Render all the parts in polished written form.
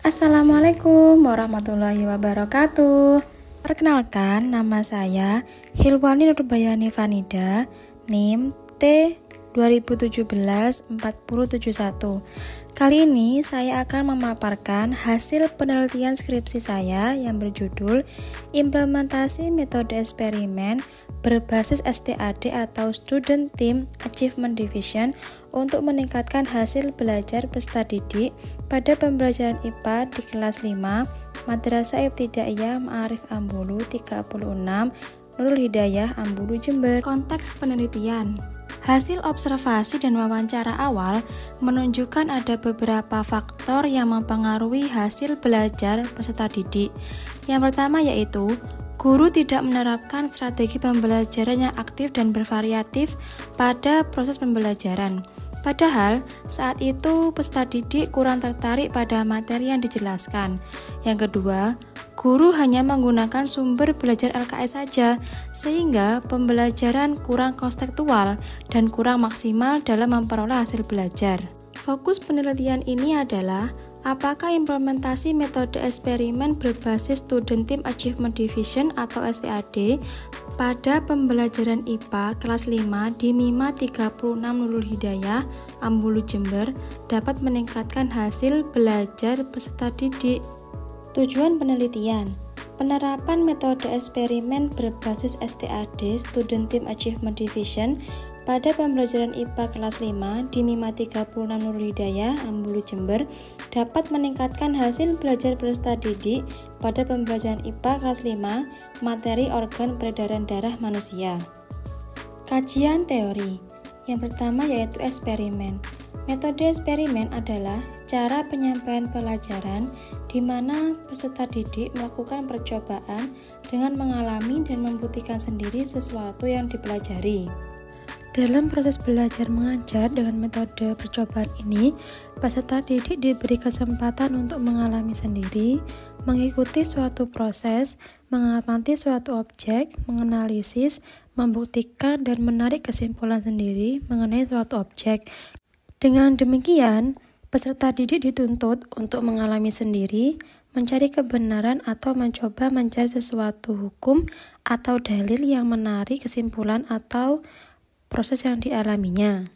Assalamualaikum warahmatullahi wabarakatuh. Perkenalkan, nama saya Hilwani Nurbayani Fanida, NIM T 2017-4071. Kali ini saya akan memaparkan hasil penelitian skripsi saya yang berjudul Implementasi Metode Eksperimen berbasis STAD atau Student Team Achievement Division untuk meningkatkan hasil belajar peserta didik pada pembelajaran IPA di kelas 5 Madrasah Ibtidaiyah Ma'arif Ambulu 36 Nurul Hidayah Ambulu Jember. Konteks penelitian. Hasil observasi dan wawancara awal menunjukkan ada beberapa faktor yang mempengaruhi hasil belajar peserta didik. Yang pertama yaitu guru tidak menerapkan strategi pembelajaran yang aktif dan bervariatif pada proses pembelajaran. Padahal saat itu peserta didik kurang tertarik pada materi yang dijelaskan. Yang kedua, guru hanya menggunakan sumber belajar LKS saja, sehingga pembelajaran kurang konseptual dan kurang maksimal dalam memperoleh hasil belajar. Fokus penelitian ini adalah apakah implementasi metode eksperimen berbasis Student Team Achievement Division atau STAD pada pembelajaran IPA kelas 5 di MIMA 36 Nurul Hidayah Ambulu Jember dapat meningkatkan hasil belajar peserta didik. Tujuan penelitian: penerapan metode eksperimen berbasis STAD Student Team Achievement Division pada pembelajaran IPA kelas 5 di MIMA 36 Nurul Hidayah Ambulu Jember dapat meningkatkan hasil belajar peserta didik pada pembelajaran IPA kelas 5 materi organ peredaran darah manusia. Kajian teori. Yang pertama yaitu eksperimen. Metode eksperimen adalah cara penyampaian pelajaran di mana peserta didik melakukan percobaan dengan mengalami dan membuktikan sendiri sesuatu yang dipelajari. Dalam proses belajar mengajar dengan metode percobaan ini, peserta didik diberi kesempatan untuk mengalami sendiri, mengikuti suatu proses, mengamati suatu objek, menganalisis, membuktikan, dan menarik kesimpulan sendiri mengenai suatu objek. Dengan demikian, peserta didik dituntut untuk mengalami sendiri, mencari kebenaran atau mencoba mencari sesuatu hukum atau dalil yang menarik kesimpulan atau proses yang dialaminya.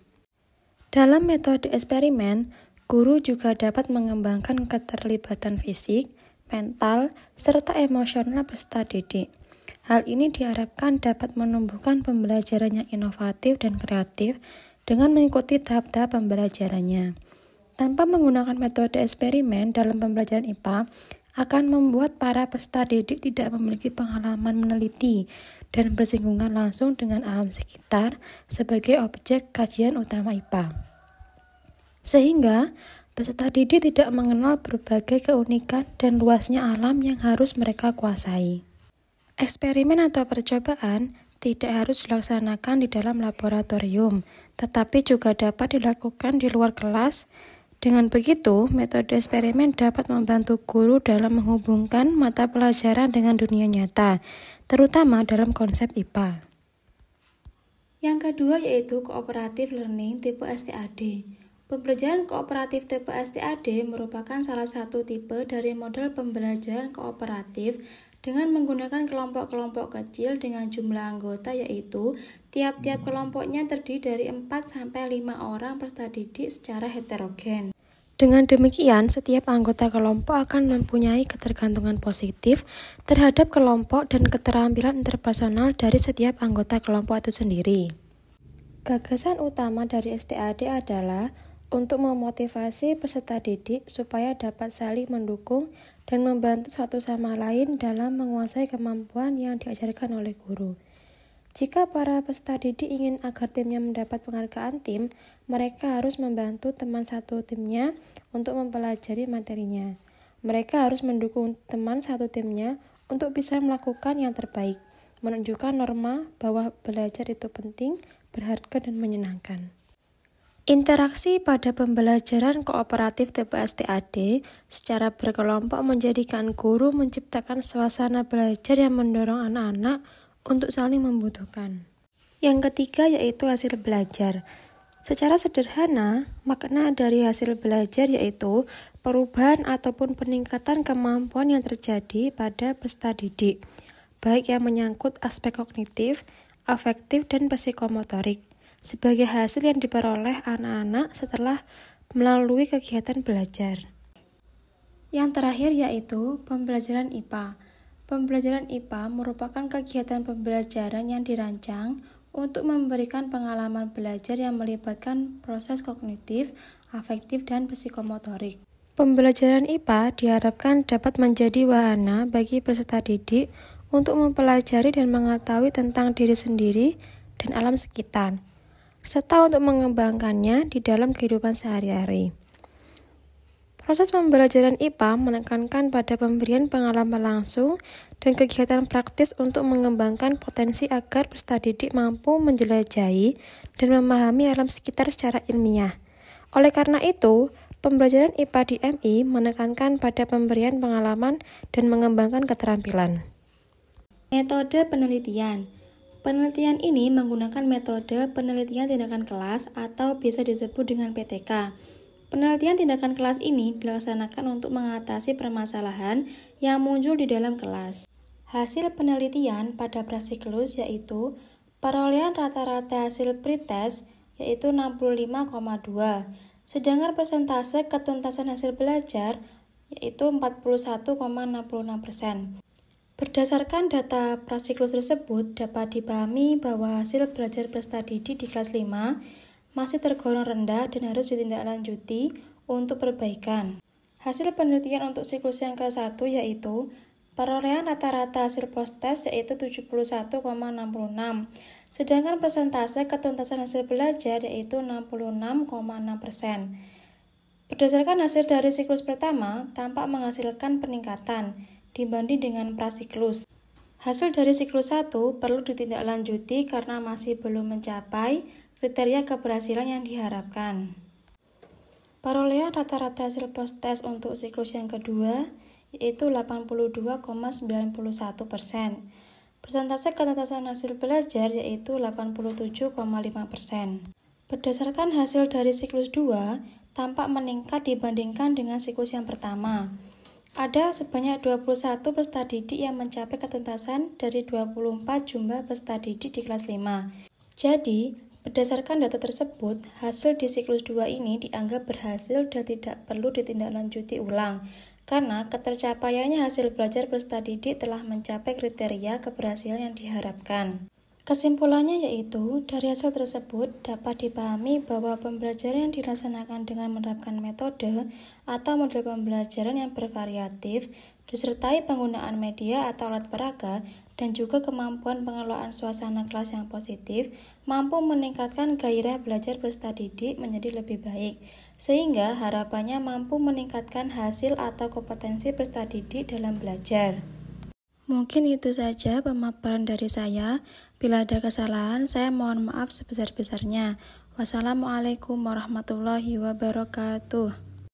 Dalam metode eksperimen, guru juga dapat mengembangkan keterlibatan fisik, mental, serta emosional peserta didik. Hal ini diharapkan dapat menumbuhkan pembelajaran yang inovatif dan kreatif dengan mengikuti tahap-tahap pembelajarannya. Tanpa menggunakan metode eksperimen dalam pembelajaran IPA, akan membuat para peserta didik tidak memiliki pengalaman meneliti dan bersinggungan langsung dengan alam sekitar sebagai objek kajian utama IPA. Sehingga, peserta didik tidak mengenal berbagai keunikan dan luasnya alam yang harus mereka kuasai. Eksperimen atau percobaan tidak harus dilaksanakan di dalam laboratorium, tetapi juga dapat dilakukan di luar kelas. Dengan begitu, metode eksperimen dapat membantu guru dalam menghubungkan mata pelajaran dengan dunia nyata, terutama dalam konsep IPA. Yang kedua yaitu Cooperative Learning tipe STAD. Pembelajaran kooperatif tipe STAD merupakan salah satu tipe dari model pembelajaran kooperatif dengan menggunakan kelompok-kelompok kecil dengan jumlah anggota yaitu tiap-tiap kelompoknya terdiri dari 4-5 orang peserta didik secara heterogen. Dengan demikian, setiap anggota kelompok akan mempunyai ketergantungan positif terhadap kelompok dan keterampilan interpersonal dari setiap anggota kelompok itu sendiri. Gagasan utama dari STAD adalah untuk memotivasi peserta didik supaya dapat saling mendukung dan membantu satu sama lain dalam menguasai kemampuan yang diajarkan oleh guru. Jika para peserta didik ingin agar timnya mendapat penghargaan tim, mereka harus membantu teman satu timnya untuk mempelajari materinya. Mereka harus mendukung teman satu timnya untuk bisa melakukan yang terbaik, menunjukkan norma bahwa belajar itu penting, berharga, dan menyenangkan. Interaksi pada pembelajaran kooperatif tipe STAD secara berkelompok menjadikan guru menciptakan suasana belajar yang mendorong anak-anak untuk saling membutuhkan. Yang ketiga yaitu hasil belajar. Secara sederhana, makna dari hasil belajar yaitu perubahan ataupun peningkatan kemampuan yang terjadi pada peserta didik, baik yang menyangkut aspek kognitif, afektif, dan psikomotorik, sebagai hasil yang diperoleh anak-anak setelah melalui kegiatan belajar. Yang terakhir yaitu pembelajaran IPA. Pembelajaran IPA merupakan kegiatan pembelajaran yang dirancang untuk memberikan pengalaman belajar yang melibatkan proses kognitif, afektif, dan psikomotorik. Pembelajaran IPA diharapkan dapat menjadi wahana bagi peserta didik untuk mempelajari dan mengetahui tentang diri sendiri dan alam sekitar, serta untuk mengembangkannya di dalam kehidupan sehari-hari. Proses pembelajaran IPA menekankan pada pemberian pengalaman langsung dan kegiatan praktis untuk mengembangkan potensi agar peserta didik mampu menjelajahi dan memahami alam sekitar secara ilmiah. Oleh karena itu, pembelajaran IPA di MI menekankan pada pemberian pengalaman dan mengembangkan keterampilan. Metode penelitian. Penelitian ini menggunakan metode penelitian tindakan kelas atau biasa disebut dengan PTK. Penelitian tindakan kelas ini dilaksanakan untuk mengatasi permasalahan yang muncul di dalam kelas. Hasil penelitian pada prasiklus yaitu perolehan rata-rata hasil pretest yaitu 65,2, sedangkan persentase ketuntasan hasil belajar yaitu 41,66%. Berdasarkan data prasiklus tersebut, dapat dipahami bahwa hasil belajar peserta didik di kelas 5 masih tergolong rendah dan harus ditindaklanjuti untuk perbaikan. Hasil penelitian untuk siklus yang ke-1 yaitu perolehan rata-rata hasil post-test yaitu 71,66, sedangkan persentase ketuntasan hasil belajar yaitu 66,6%. Berdasarkan hasil dari siklus pertama, tampak menghasilkan peningkatan dibanding dengan prasiklus. Hasil dari siklus 1 perlu ditindaklanjuti karena masih belum mencapai kriteria keberhasilan yang diharapkan. Perolehan rata-rata hasil post-test untuk siklus yang kedua yaitu 82,91%. Persentase ketuntasan hasil belajar yaitu 87,5%. Berdasarkan hasil dari siklus 2, tampak meningkat dibandingkan dengan siklus yang pertama. Ada sebanyak 21 peserta didik yang mencapai ketuntasan dari 24 jumlah peserta didik di kelas 5. Jadi, berdasarkan data tersebut, hasil di siklus 2 ini dianggap berhasil dan tidak perlu ditindaklanjuti ulang, karena ketercapaiannya hasil belajar peserta didik telah mencapai kriteria keberhasilan yang diharapkan. Kesimpulannya yaitu, dari hasil tersebut dapat dipahami bahwa pembelajaran yang dilaksanakan dengan menerapkan metode atau model pembelajaran yang bervariatif, disertai penggunaan media atau alat peraga, dan juga kemampuan pengelolaan suasana kelas yang positif, mampu meningkatkan gairah belajar peserta didik menjadi lebih baik, sehingga harapannya mampu meningkatkan hasil atau kompetensi peserta didik dalam belajar. Mungkin itu saja pemaparan dari saya. Bila ada kesalahan, saya mohon maaf sebesar-besarnya. Wassalamualaikum warahmatullahi wabarakatuh.